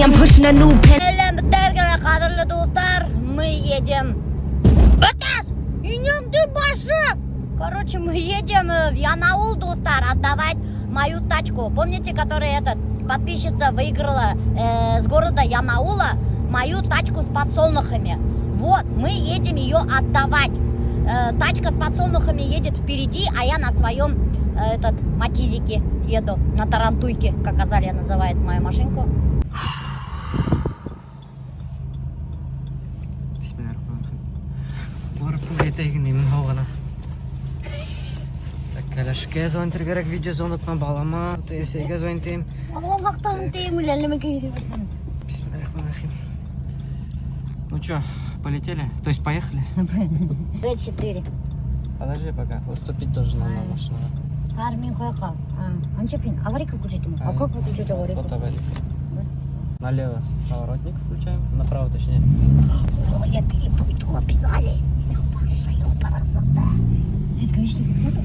I'm pushing a new pen. Кадрлы достар, мы едем. Короче, мы едем в Янаул, достар, отдавать мою тачку. Помните, которая подписчица выиграла с города Янаула мою тачку с подсолнухами? Вот, мы едем ее отдавать. Тачка с подсолнухами едет впереди, а я на своем матизике еду, на тарантуйке, как Азалия называет мою машинку. Кәләшкә звонтыр керек, видео звонокма балама, тәсәгә звонтым. Аллахтан тем үләлеме кире башлады. Бисмиллахир-рахманир-рахим. Ну что, полетели? То есть поехали? Д4. Подожди пока, уступить тоже надо машину. Армин хойка. Анчапин, аварийку включить ему. А как выключить аварийку? Вот аварийку. Налево поворотник включаем, направо точнее. О, я перепутала педали. Ваша ёпарасота. Здесь гаишник кто-то?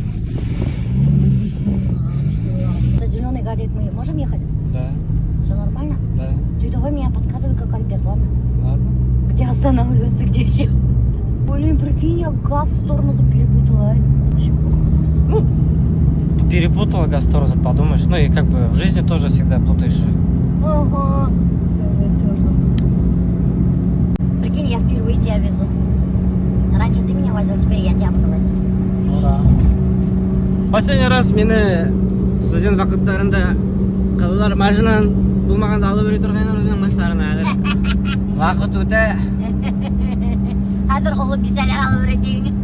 Это зеленый горит, мы можем ехать? Да. Все нормально? Да. Ты давай меня подсказывай, как альбет, ладно? Ладно. Где останавливаться, где чем? Блин, прикинь, я газ с тормозом перепутала, а? Ну, перепутала газ с тормозом, подумаешь. Ну и как бы в жизни тоже всегда путаешь. Ага. Прикинь, я впервые тебя везу. Раньше ты меня возил, теперь я тебя буду возить. Ну да. Последний раз мені студент вакыттарында кызлар машинаны булмаганда алып йөри турган өзүнүн баштарына. Вакыт өтө. Хәзер олы бизәләр алып йөрәтәйин.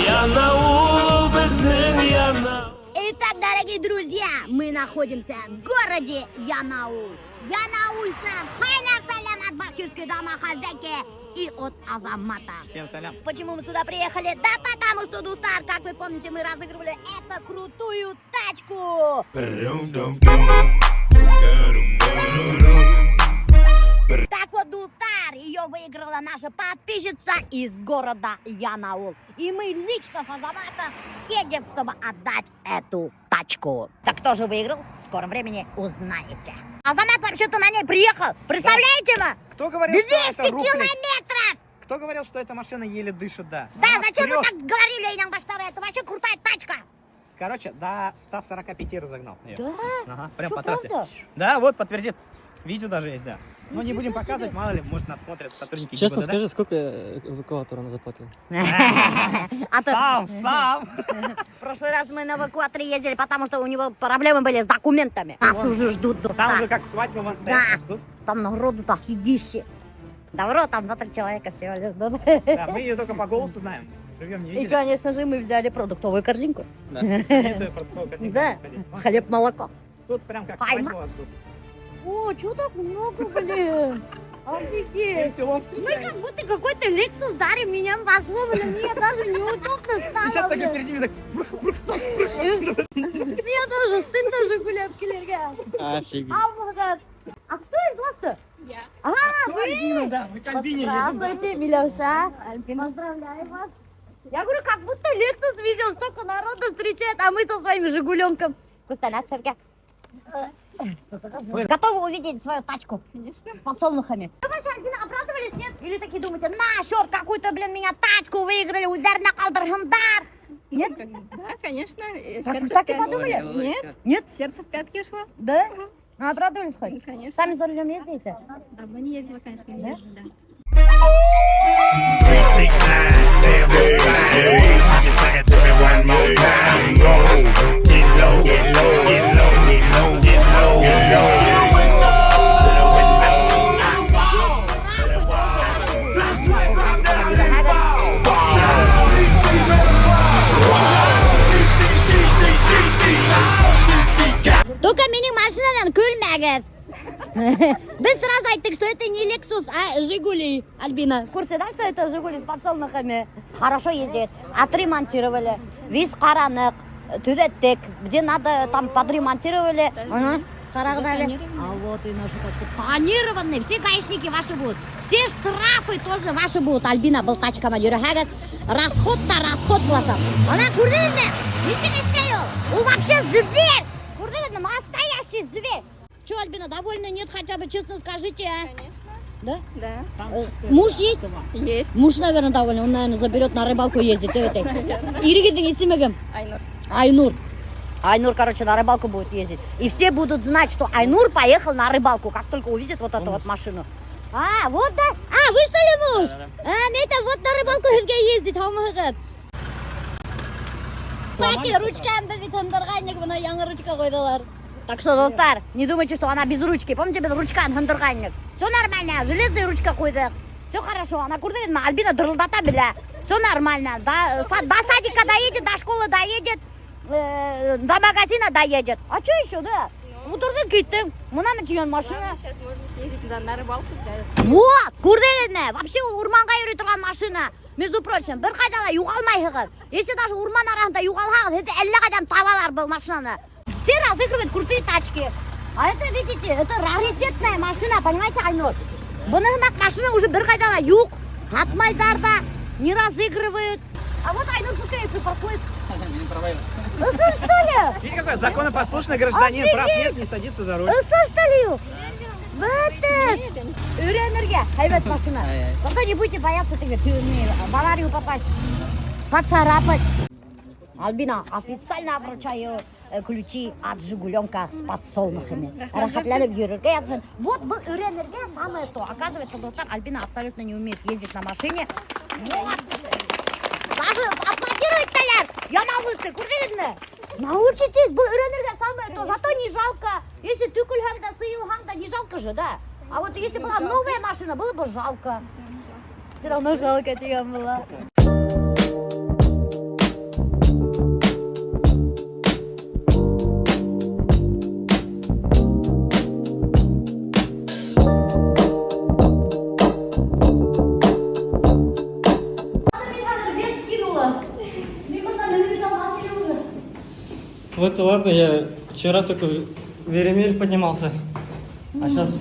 Янаул безнең Янаул. Итак, дорогие друзья, мы находимся в городе Янаул. Янаульца, хайнар салям от бакирской домохозяйки и от Азамата. Всем салям. Почему мы сюда приехали? Да потому что, Дустар, как вы помните, мы разыгрывали эту крутую тачку. Так вот, Дустар, ее выиграла наша подписчица из города Янаул. И мы лично с Азаматом едем, чтобы отдать эту тачку. Так кто же выиграл? В скором времени узнаете. Азамат вообще-то на ней приехал. Представляете вы? Кто говорил, 200 что это рухлядь? километров! Кто говорил, что эта машина еле дышит, да? Да, Она зачем вы вперед. так говорили, Эйнан Баштара? Это вообще крутая тачка. Короче, до 145 разогнал. Её. Да? Ага, прям Что, по трассе. правда? Да, вот, подтвердит. Видео даже есть, да. Но не будем показывать, мало ли, может, нас смотрят сотрудники Честно ГИБДД. скажи, сколько эвакуатор он заплатил? Сам. В прошлый раз мы на эвакуаторе ездили, потому что у него проблемы были с документами. Нас уже ждут. Там уже как свадьба вон стоят, Да. нас ждут. Там народу дофигище. Добро, там 2-3 человека всего лишь. Да, мы ее только по голосу знаем. Живем, не И, видели. конечно же, мы взяли продуктовую корзинку. Да. Нет, протокол, как Да, никогда. хлеб, молоко. Тут прям как Пойма. свадьба вас ждут. О, что так много, блин? Всем Офигеть. селом Мы встречаем. как будто какой-то Lexus дарим, меня пошло, блин, мне даже неудобно И сейчас стало, так и блин. перед ними так... Мне тоже стыдно Жигулевкилерге. Офигеть. Алмагат. А кто из вас-то? Я. А, Ну, Альбина, да, мы к Альбине едем. здравствуйте, Милюша. Поздравляю вас. Я говорю, как будто Lexus везем, столько народу встречает, а мы со своим Жигуленком. Кустана, Сергей. Готовы увидеть свою тачку? Конечно. С подсолнухами. Вы вообще, Альбина, обрадовались, нет? Или такие думаете, на, черт, какую-то, блин, меня тачку выиграли, ударь на калдархандар. Нет? Да, конечно. Так и подумали? Нет. Нет? Сердце в пятки ушло? Да? А обрадовались хоть? Конечно. Сами за рулем ездите? Давно не ездила, конечно, не езжу, да. 369, damn, hey, just sing it to me one more time. Go, get low, get low, get low, get low, get low, get low. To the window, to the wall. That's right, drop down and fall. Только мини-машинадан күлмәгез. Біз сразу айттық, что это не Lexus, а Жигули. Альбина, в курсе, да, что это Жигули с подсолнухами? Хорошо ездит. Отремонтировали. Виз қаранық, түзеттік. Где надо, там подремонтировали. Қарағдали. А вот и наша тачка. Тонированные. Все гаишники ваши будут. Все штрафы тоже ваши будут. Альбина был тачкама жүрәгіз. Расход-то расход классов. Она курдыңыз не? Несін істейді? Ол вообще зверь. Курдыңыз настоящий зверь. Что, Альбина, довольны? Нет, хотя бы честно скажите, а? Конечно. Да? Да. Муж есть? Есть. Муж, наверное, доволен. Он, наверное, заберет на рыбалку ездить. Иригидин исимегем? Айнур. Айнур. Айнур, короче, на рыбалку будет ездить. И все будут знать, что Айнур поехал на рыбалку, как только увидит вот эту вот машину. А, вот да? А, вы что ли муж? Мета, вот на рыбалку ездить, хамагат. Кстати, ручкамды ведь хандырганник, мына яңы ручка койдылар. Так что, достар, не думайте, что она без ручки. Помните, без ручка хандырганник. Все нормально, железная ручка койдык. Все хорошо, она курдыгин, Альбина дырылдата бля. Все нормально, до садика доедет, до школы доедет, до магазина доедет. А что еще, да? Мутурдың кеттің, мына мчиген машина. Сейчас можно съездить на рыбалку. Вот, көрдіңізме, вообще ол урманға үйрей тұрған машина. Между прочим, бір қайда да юғалмайсыз. Если даже урман арасында юғалсаңыз, это 50 қадам табалар бұл машинаны. Все разыгрывают крутые тачки. А это, видите, это раритетная машина, понимаете, Айнур? Бұныңнақ машина уже бір қайда да юқ, қатмайдар да, не разыгрывают. А вот Айнур пускай припаркует. Это что ли? Видите, какой законопослушный гражданин, прав нет, не садится за руль. Это что ли? Бәтіс! Үйренерге, хайбет машина. Только не будете бояться в аварию попасть, поцарапать. Альбина, официально вручаю ключи от Жигуленка с подсолнухами. Рахатлянып жүрерге. Вот был үйренерге самое то. Оказывается, доктор Альбина абсолютно не умеет ездить на машине. Вот. Даже аплодирует Таляр. Я на улице, көрдіңізме? Научитесь, бұл үйренерге самое то. Зато не жалко. Если түкілхаң да, сыйылхаң да, не жалко же, да? А вот если была новая машина, было бы жалко. Все равно жалко тебя было. Вот ладно, я вчера только в Веремель поднимался, а сейчас,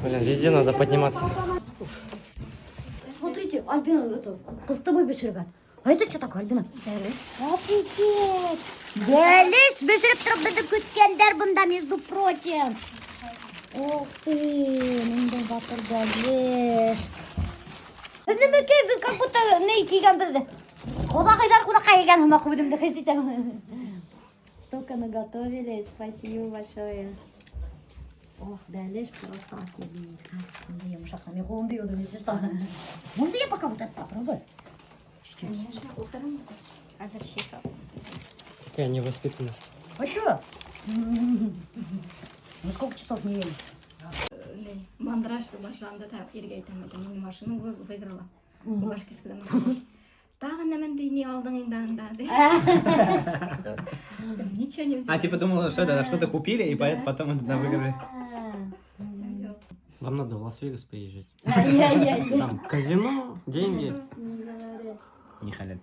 блин, везде надо подниматься. Смотрите, Альбина, это, с тобой беширган. А это что такое, Альбина? Офигеть! Дәлеш, бешіріп тұрып бізді күткендер бұнда, между прочим. Ох ты, мындай батыр дәлеш. Немекей, біз как будто не киген бізді. Құдақай еген хыма құбыдымды хеситем. Столько наготовили, спасибо большое. Ох, дәлеш, просто офигеть. Қандай емшақта, мен қолымды еуді, мен что? Можно я пока вот это попробую? Конечно, утром разрешится. Какая невоспитанность. А что? Мы сколько часов не ели? Мандраж башланды да ерге айтамайды. Мен машину выиграла. Башкирская машина. Тағы неменді не алдың енді. Ничего не взяла. А типа думала, что это что-то купили, и поэтому потом это выиграли. Вам надо в Лас-Вегас поезжать. Ай-яй-яй. Там казино, деньги. Не халяль.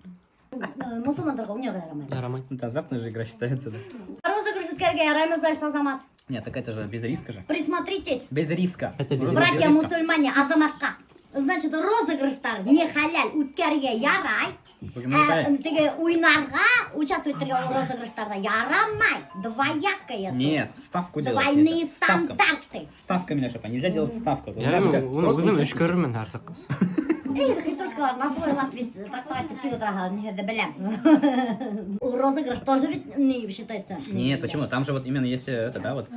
Мұсылмандарға өнер қайрамайды. Ярамай. Это азартная же игра считается, да? Розыгрыш өткерге яраймыз, значит, Азамат. Нет, так это же без риска же. Присмотритесь, Без риска. Это без братья мусульмане, Азаматқа. Значит, розыгрыштар не халяль өткерге ярай. Теге ойнарға, участвуйтерге розыгрыштарда ярамай. Двоякое. Нет, ставку делать. Двойные нельзя. Ставка. стандарты. Ставка, Миляша, нельзя делать ставку. Ярамай, Просто оны участвовать. үш көрірмін әр саққыз. Эй, хитрушкалар, на свой лад весь трактовать такие утра, не да белям. Розыгрыш тоже ведь не считается. Нет, почему? Там же вот именно если это, да, вот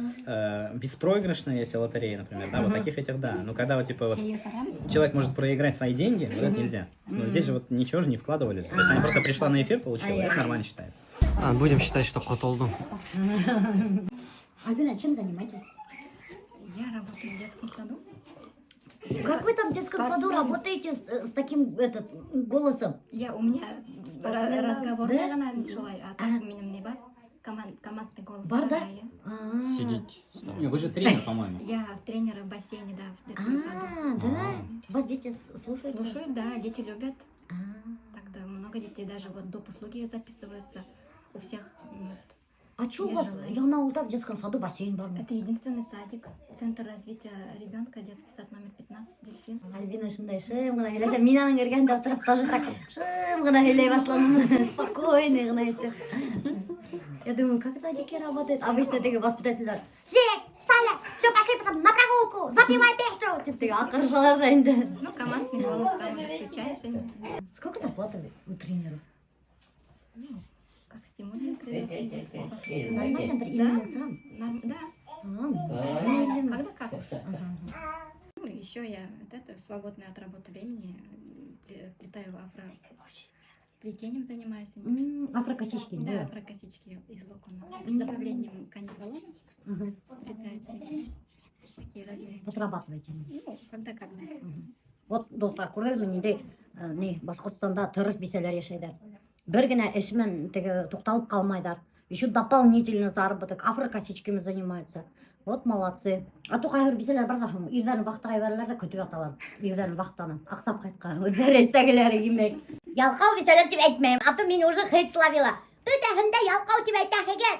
беспроигрышная, если лотерея, например, да, вот таких этих, да. Ну, когда вот типа вот человек может проиграть свои деньги, вот это нельзя. Но здесь же вот ничего же не вкладывали. То есть она просто пришла на эфир, получила, это нормально считается. Будем считать, что құтылдым. Альбина, чем занимаетесь? Я работаю в детском саду. Как вы там в детском саду работаете с таким голосом? У меня разговорный Да? ғана шулай, а так менің не бар? Командный голос. Бар, да? Сидеть. Вы же тренер, по-моему. Я тренер в бассейне, да, в детском саду. Да? Вас дети слушают? Слушают, да, дети любят. Тогда много детей даже вот доп. Услуги записываются у всех. Вот. А что у Я вас? желаю. Я на Улта в детском саду бассейн бар. Это единственный садик, Центр развития ребенка, детский сад номер 15, Дельфин. Альбина шындай шым ғана сөйлесем, мен аның көргенде отырып тоже так шым ғана сөйлей башладым. Спокойный ғана етіп. Я думаю, как садики работают? Обычно такие воспитатели. Снег, Саня, все, пошли потом на прогулку, запивай песню. Типа ты акаршалар да инде. Ну, командный голос там включаешь. И... Сколько зарплаты у тренера? Как стимульный кредит. Нормально Да? приемлемо сам. Да. Нормально. Когда как? Ну, еще я в свободное от работы времени плетаю плетением занимаюсь. Афрокосички, Да, да. афрокосички из локона. Направлением коней волос. Плетаются всякие разные. Подрабатываете. Ну, когда. Вот достар көрдіңіз не Башқұртстанда түріш бейселер ешейдер. Бір генә эшмен теге тукталып калмайдар. Еще дополнительно заработок афрокосичками занимаются. Вот молодцы. А то кайбер бейселер бар да, ирдән вахтага берләр дә көтүп яталар. Ирдән вахтаны аксап кайткан. Дәрестәгеләре кимәк. Ялкау бейселер дип әйтмәйм. А то мине уже хейт словила. Бөтәһендә ялкау дип әйтәһегез.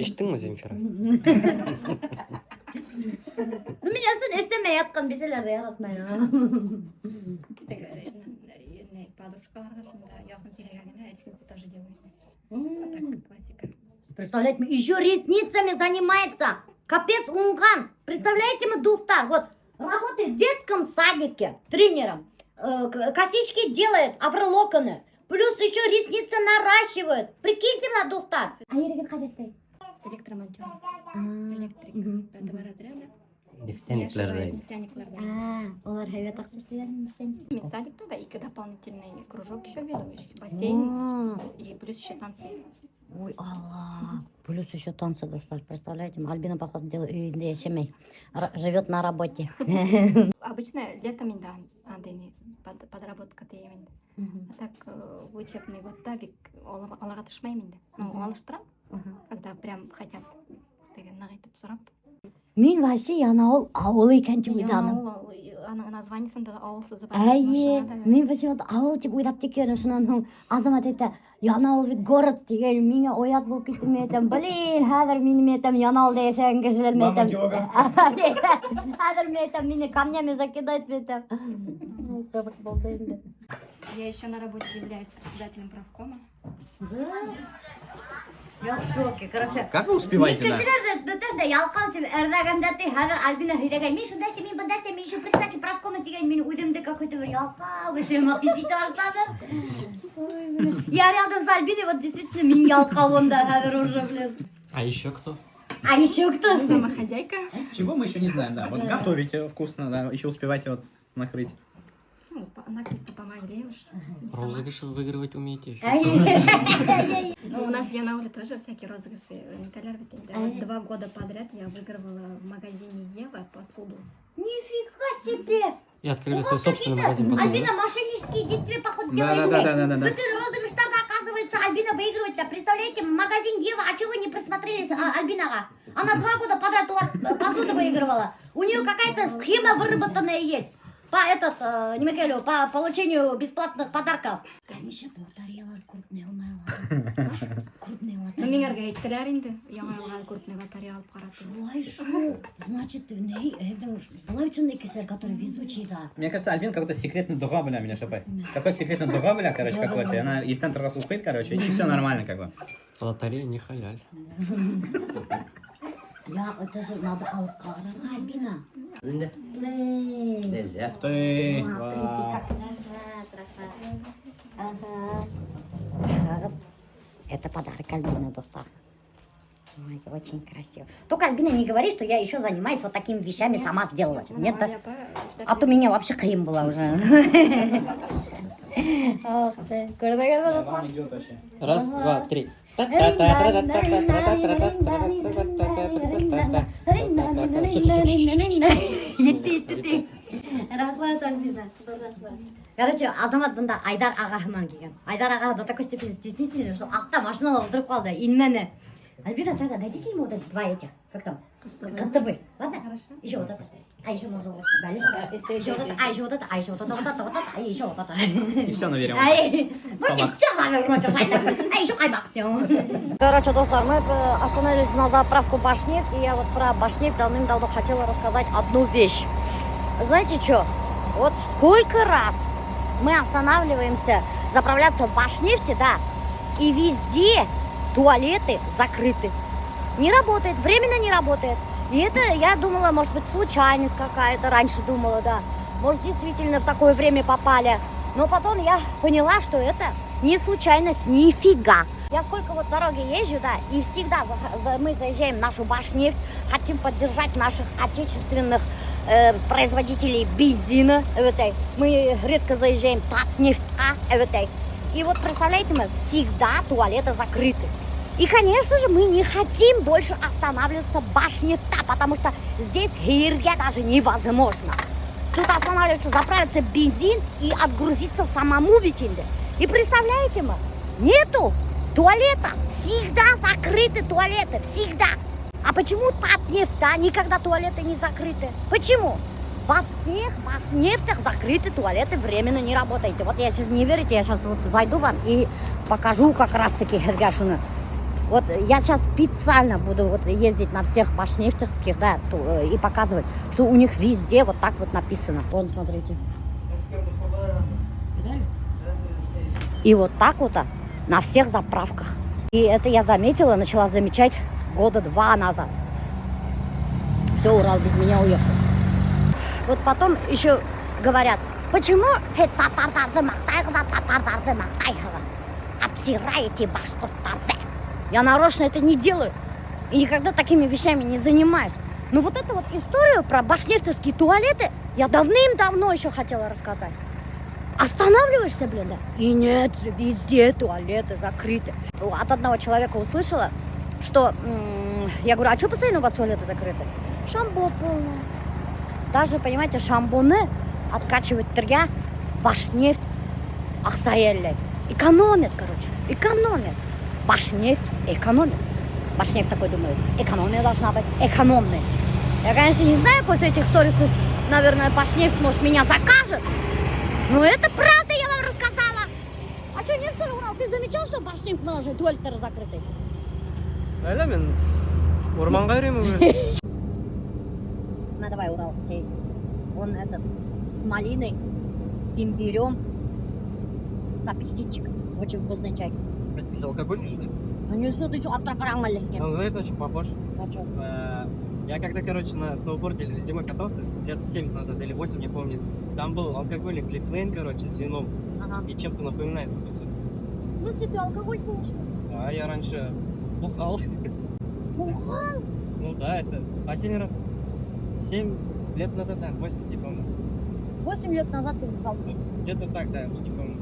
Ишеттеңме, Земфира? Ну меня сын эштемей яткан бейселерде яратмайм. Подружкаларға сонда яқын телегенде ресницы тоже делают. Так, классика. Представляете, еще ресницами занимается. Капец унган. Представляете, мы духтар. Вот работает в детском садике тренером. Косички делает, афролоконы. Плюс еще ресницы наращивают. Прикиньте на духтар. А ерегет ходишь? Электромонтер. Электрик. Пятого разряда. Нефтяниклерді. Олар хәйвәт аксыштыган. Мен садикта да 2 дополнительный кружок еще веду. Бассейн и плюс еще танцы. Ой, Аллах. Плюс еще танцы, достар. Представляете, Альбина, походу, үйінде яшемей. Живет на работе. Обычно летом инда подработка деймін. А так в учебный год бик оларға тышмаймын да. Ну, алыштырам, когда прям хотят деген нағайтып сұрап. Мен вообще Янаул ауыл екен деп ойладым. Аның названиесінде ауыл сөзі бар. Әйе, мен вообще вот ауыл деп ойлап текерім. Шынан азамат айтты, Янаул ведь город деген. Менге оят болып кетті, мен айтам, блин, хәзір менің айтам Янаулда яшаған кешелер мен айтам. Хәзір мен айтам, мені камнями закидать мен айтам. Қызық болды енді. Я еще на работе являюсь председателем правкома. Я в шоке, короче. Как вы успеваете, да? Кешелерді ялқау деп әрдәгәндә хәзір Альбина һөйләгән. Мен шунда эшләйм, мен бында эшләйм, мен еще председатель правкома дигән, мен уйдымда какой-то бір ялқау кешеме изите башлады. Я рядом с Альбиной, вот действительно мен ялқау онда хәзір уже, блин. А еще кто? А еще кто? Домохозяйка. Чего мы еще не знаем, да. Вот готовите вкусно, да. Еще успеваете вот накрыть. Ну, накрыть-то помогли уж. Розыгрыши выигрывать умеете еще? Ну, у нас в Янауле тоже всякие розыгрыши. Вот 2 года подряд я выигрывала в магазине Ева посуду. Нифига себе! И открыли свой собственный магазин посуды. Альбина мошеннические действия, походу, Да. делаешь. Bütün розыгрыштарда, оказывается, Альбина выигрывает. Представляете, магазин Ева, а чего вы не присмотрелись Альбинага? Она 2 года подряд у вас посуду выигрывала. У нее какая-то схема выработанная есть. По получению бесплатных подарков. Конечно, лотереялар крупный алмайлар. Крупный Ну, лотерея. меңерге айттырар енді. Яңайлға крупный лотерея алып қаратып. Ой, шо? Значит, это уж половичный кисель, который везучий, да. Мне кажется, Альбин какой-то секретный дуга, бля, меня шапает. Какой секретный дуга, бля, короче, какой-то. И она и там раз уходит, короче, и все нормально, как бы. Лотерея не халяль. Это же надо алкара, Альбина. Нельзя. Ты. Это подарок Альбины, достар. Ой, очень красиво. Только Альбина не говори, что я еще занимаюсь вот такими вещами, сама сделала. Нет, а то меня вообще хрим была уже. Ох ты, Вам идет вообще. Раз, два, три. Рахмат, Альбина. Короче, Азамат бұнда Айдар ағасынан келген. Айдар аға до такой степени стеснительный, что артта машинада отырып қалды. Инмені. Альбина, тогда дайте ему вот эти 2 этих. Как там? КТБ. Ладно? Хорошо. Еще вот это. А еще можно вот дальше. Еще вот это. А еще вот это. А еще вот это. Вот это. Вот это. А еще вот это. И все наверем. Будем все завернуть. А еще каймак. Короче, доктор, мы остановились на заправку Башнефть. И я вот про Башнефть давным-давно хотела рассказать одну вещь. Знаете что? Вот сколько раз мы останавливаемся заправляться в Башнефти, да, и везде туалеты закрыты. Не работает, временно не работает. И это, я думала, может быть, случайность какая-то, раньше думала, да. Может, действительно в такое время попали. Но потом я поняла, что это не случайность, нифига. Я сколько вот дороги езжу, да, и всегда мы заезжаем в нашу Башнефть, хотим поддержать наших отечественных производителей бензина. Мы редко заезжаем в Татнефть, И вот представляете, мы всегда туалеты закрыты. И, конечно же, мы не хотим больше останавливаться в Башнефта, потому что здесь гирге даже невозможно. Тут останавливаться, заправиться бензин и отгрузиться самому битинде. И представляете, мы, нету туалета, всегда закрыты туалеты, всегда. А почему Татнефть, никогда туалеты не закрыты? Почему? Во всех Башнефтях закрыты туалеты, временно не работаете. Вот если не верите, я сейчас вот зайду вам и покажу как раз-таки Хергашину. Вот я сейчас специально буду вот ездить на всех башнефтевских, да, и показывать, что у них везде вот так вот написано. Вон, смотрите. И вот так вот на всех заправках. И это я заметила, начала замечать года 2 назад. Все, Урал без меня уехал. Вот потом еще говорят, почему обсираете башкортарзе? Я нарочно это не делаю и никогда такими вещами не занимаюсь. Но вот эту вот историю про башнефтовские туалеты я давным-давно еще хотела рассказать. Останавливаешься, блин, да? И нет же, везде туалеты закрыты. От одного человека услышала, что... я говорю, а что постоянно у вас туалеты закрыты? Шамбо полное. Даже, понимаете, шамбоны откачивать тря Башнефть Ахсаэлле. Экономят, короче, экономят. Башнефть экономит. Башнефть такой думает, экономия должна быть экономной. Я, конечно, не знаю, после этих сторисов, наверное, Башнефть, может, меня закажет. Но это правда, я вам рассказала. А что, нет, что ли, Урал, ты замечал, что Башнефть тоже туалеты закрыты? Öyle mi? Ormanga yürüyor Ну, давай, Урал, сесть. Он этот, с малиной, с имбирем, с апельсинчиком. Очень вкусный чай. Без алкоголя, что ли? Конечно, ты что, аттрапарангали? Он, знаешь, на чем похож? А что? Я когда, короче, на сноуборде зимой катался, лет 7 назад или 8, не помню, там был алкогольный кликлейн, короче, с вином. Ага. И чем-то напоминает вкус. В смысле, ты алкоголь пил, что ли? А я раньше бухал. Бухал? Ну да, это последний раз 7 лет назад, да, 8, не помню. 8 лет назад ты бухал. Где-то так, да, я уж не помню.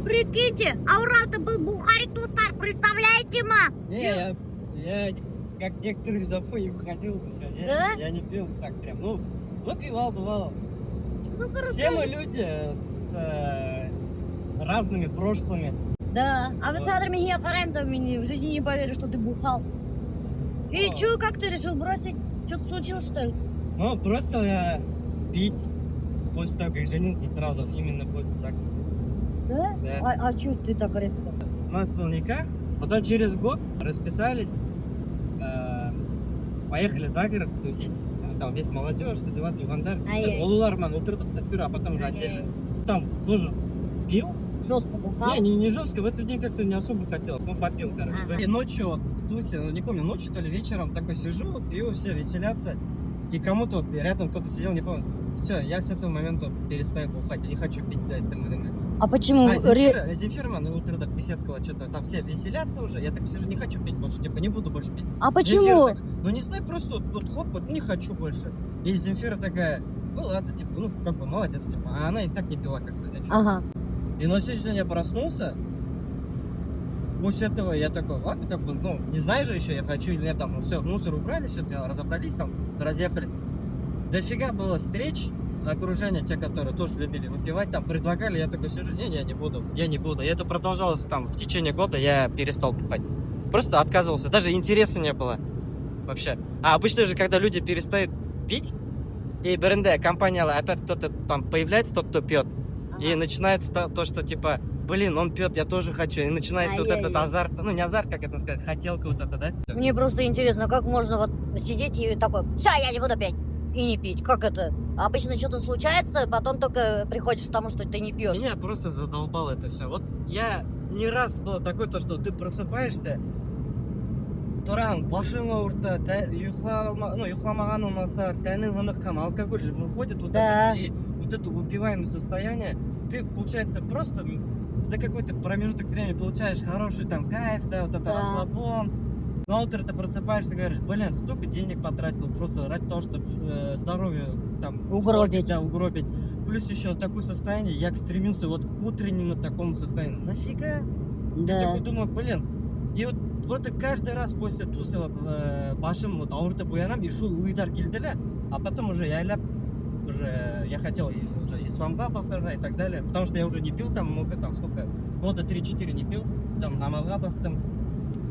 Прикиньте, а Урал-то был бухарик тутар, представляете, ма? Не, я как некоторые запой ходил, Да? я не пил так прям. Ну, выпивал, бывало. Ну, Все мы люди с разными прошлыми. Да, а вот Вот. Хадр меня Фарайм-то в жизни не поверю, что ты бухал. И Ну. чё, как ты решил бросить? Что-то случилось, что ли? Ну, бросил я пить после того, как женился сразу, именно после ЗАГСа. Да? Да. А чё ты так резко? У нас был никах, потом через год расписались, поехали за город тусить. Там весь молодежь, все дела, Тугандар. Ай-яй. Улуларман, Утырдык, а потом уже отдельно. Там тоже пил. Жестко бухал? Не жестко, в этот день как-то не особо хотел. Ну, попил, короче. Ага. И ночью вот в тусе, ну, не помню, ночью то ли вечером, такой сижу, пью, все веселятся. И кому-то вот рядом кто-то сидел, не помню. Все, я с этого момента перестаю бухать, не хочу пить, да, А почему? Земфирман и Утырдык беседкала, что-то там все веселятся уже. Я так сижу, не хочу пить больше, типа, не буду больше пить. А почему? Земфира так, ну, не знаю, просто вот хоп, вот не хочу больше. И Земфира такая, ну, ладно, типа, ну, как бы, молодец, типа. А она и так не пила, как бы, Земфира. Ага. И на следующий день я проснулся. После этого я такой, ладно, как бы, ну, не знаю же еще, я хочу или нет, там, ну, все, мусор убрали, все, разобрались, там, разъехались. Дофига было встреч, окружение, те, которые тоже любили выпивать, там, предлагали, я такой сижу, не, я не буду. И это продолжалось, там, в течение года я перестал бухать. Просто отказывался, даже интереса не было вообще. А обычно же, когда люди перестают пить, и бренде, компания, опять кто-то там появляется, тот, кто пьет. И начинается то, что типа, блин, он пьет, я тоже хочу. И начинается вот этот азарт, ну не азарт, как это сказать, хотелка вот это, да? Мне просто интересно, как можно вот сидеть и такой, все, я не буду пить. И не пить. Как это? Обычно что-то случается, потом только приходишь к тому, что ты не пьешь. Меня просто задолбало это все. Вот я не раз было такое, то, что ты просыпаешься, Туран, башың ауырта, ұйықламаған ұнаса, тәнің ыныққан, алкоголь же выходит, вот Да. это, и вот это выпиваемое состояние, ты, получается, просто за какой-то промежуток времени получаешь хороший там кайф, да, вот это Да. расслабон. На утро ты просыпаешься и говоришь, блин, столько денег потратил просто ради того, чтобы здоровье там Угробить. испортить, да, угробить. Плюс еще такое состояние, я стремился вот к утреннему такому состоянию. Нафига? Да. Такой думаю, блин. И вот каждый раз после тусы вот башым вот ауыртып оянам, и шул уйдар келділі, а потом уже я хотел уже исламға бақтарға и так далее, потому что я уже не пил там много, там сколько, года 3-4 не пил, там намазға бақтым.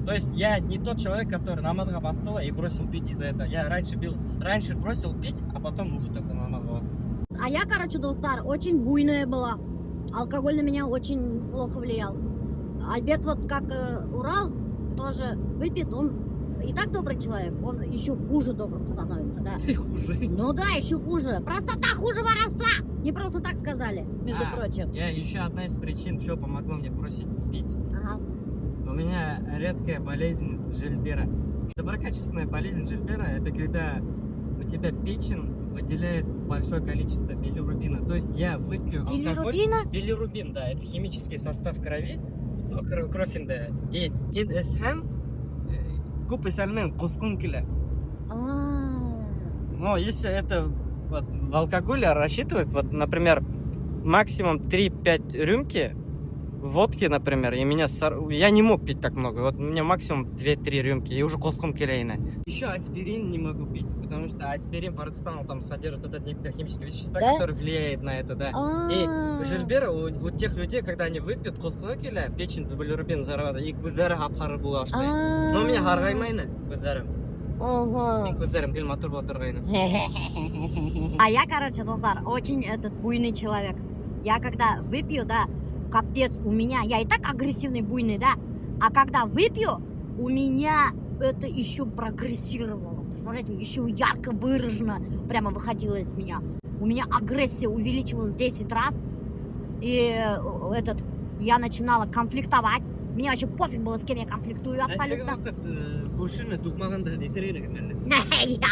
То есть я не тот человек, который намазға бақтыла и бросил пить из-за этого. Я раньше бросил пить, а потом уже только намазға бақтым. А я, короче, доктор, очень буйная была. Алкоголь на меня очень плохо влиял. Альберт вот как Урал тоже выпит, он и так добрый человек, он еще хуже добрым становится, да. И хуже. Ну да, еще хуже. Простота хуже воровства. Не просто так сказали, между прочим. Я еще одна из причин, что помогло мне бросить пить. Ага. У меня редкая болезнь Жильбера. Доброкачественная болезнь Жильбера – это когда у тебя печень выделяет большое количество билирубина. То есть я выпью алкоголь. Билирубина? Билирубин, да, это химический состав крови, кровь да. И инэсхэм купы сальмен кускун кило. Но если это вот, в алкоголе рассчитывают, вот, например, максимум 3-5 рюмки водки, например, и я не мог пить так много. Вот у меня максимум 2-3 рюмки, и уже кускун килейна. Еще аспирин не могу пить, потому что аспирин, парацетамол, там содержит вот это некоторые химические вещества, Да? которые влияют на это, да. И у Жильбера, у тех людей, когда они выпьют кускун кило, печень билирубин зарабатывает, и көздері ап-қара була баштайды. Но у меня қарғаймайды көздерім. Мен көздерім кіл мотор отырғайны. А я, короче, доктор, очень буйный человек. Я когда выпью, да, капец, у меня, я и так агрессивный, буйный, да, а когда выпью, у меня это еще прогрессировало. Представляете, еще ярко выражено прямо выходило из меня. У меня агрессия увеличивалась 10 раз, и я начинала конфликтовать. Мне вообще пофиг было, с кем я конфликтую, абсолютно. Көршіні туғмағанда дейсірейді кімдерді.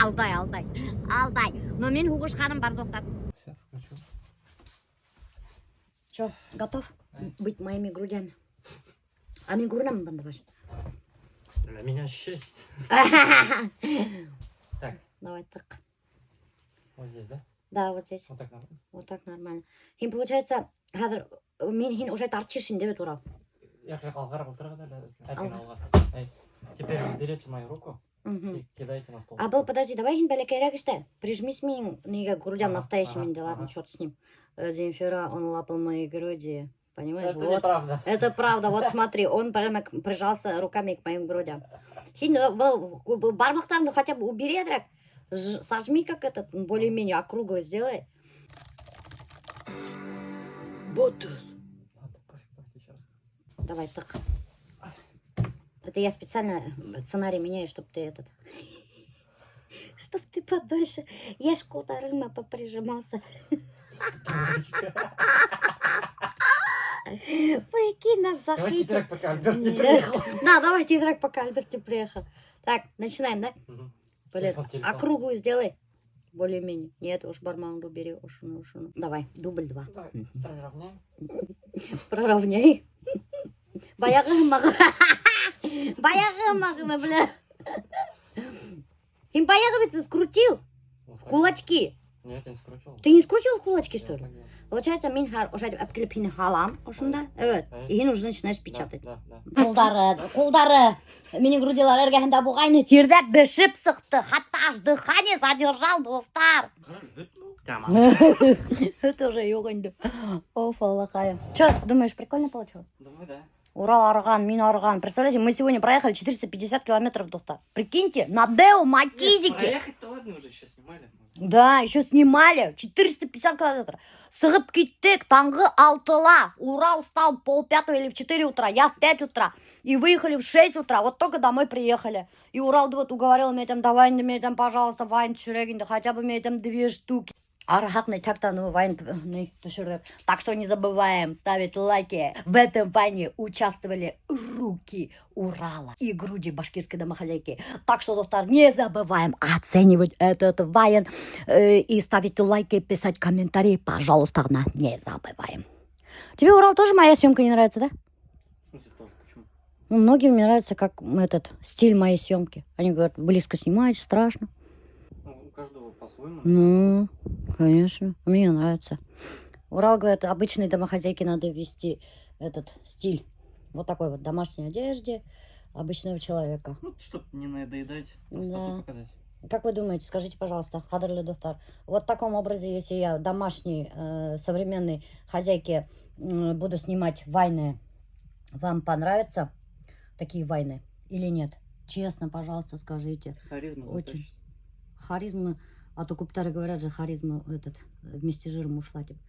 Алтай. Но мен хуғыш ханым бар, доктор. Все, включу. Че, готов быть моими грудями? А мне грудям бандовать? Для меня 6. Так, Давай так. вот здесь, да? Да, вот здесь. Вот так нормально. Вот так нормально. Хин, получается, мен хин уже торчишь, деп турал. Я как алғар отырға да, алға. Теперь вы берете мою руку и кидаете на стол. А был, подожди, давай хин бәләкәйрәк иште. Прижмись менің неге грудям настоящими, да ладно, черт с ним. Земфира, он лапал мои груди. Понимаешь? Это Вот. неправда. Это правда, вот смотри, он прямо прижался руками к моим грудям. Хин, бармақтарыңды хотя бы убери, Эдрак. Сожми как этот, более-менее округлый сделай. Ботус. Ладно, пофиг, еще раз. Давай так. Это я специально сценарий меняю, чтобы ты Чтоб ты подольше. Я ж кулдарыма поприжимался. Прикинь, нас Давай захватил. титрак, пока Альберт не приехал. Да, давай титрак, пока Альберт не приехал. Так, начинаем, да? Мгм. Блин, Телефон. округлую сделай. Более-менее. Нет, уж барманду бери. Ушину. Давай, дубль 2. Давай, проравняем. Проравняй. Баяғымағы. Баяғымағы, бля. Им баяғы ты скрутил Вот так. кулачки. Нет, я не скручивал. Ты не скрутил кулачки, Я что ли? так делал. Получается, мен уже әпкелеп хин халам, ошында. Evet. И хин уже начинаешь печатать. Да, да. Кулдары. Менің грудилар әргәһендә буғайны тердәп бешеп сықты. Хатта аж дыхание задержал, доктор. Это уже югоньды. Оф, Аллахая. Че, думаешь, прикольно получилось? Думаю, да. Урал арган, мин арган. Представляете, мы сегодня проехали 450 километров, доктор. Прикиньте, на Део Матизике. Проехать-то ладно, уже еще снимали. Да, еще снимали. 450 километров. Сығып кеттік, таңғы 6-ла. Урал встал в 4:30 или в 4 утра. Я в 5 утра. И выехали в 6 утра. Вот только домой приехали. И Урал вот уговорил меня там, давай мне там, пожалуйста, Вань Шурегин, да хотя бы мне там 2 штуки. Арахатный тактану вайны тушуры. Так что не забываем ставить лайки. В этом вайне участвовали руки Урала и груди башкирской домохозяйки. Так что, доктор, не забываем оценивать этот вайн и ставить лайки, писать комментарии. Пожалуйста, не забываем. Тебе, Урал, тоже моя съемка не нравится, да? В смысле тоже, почему? Ну, многим не нравится, как этот стиль моей съемки. Они говорят, близко снимаешь, страшно. Ну, у каждого по-своему. Ну, конечно, мне нравится. Урал говорит, обычной домохозяйке надо ввести этот стиль. Вот такой вот домашней одежде обычного человека. Ну, чтобы не надоедать, просто Да. показать. Как вы думаете, скажите, пожалуйста, Хадырли Доктор, вот в таком образе, если я домашней, современной хозяйке буду снимать вайны, вам понравятся такие вайны или нет? Честно, пожалуйста, скажите. Харизма Очень. затащит. Харизма, а то куптары говорят же, харизма этот, вместе с жиром ушла. Типа.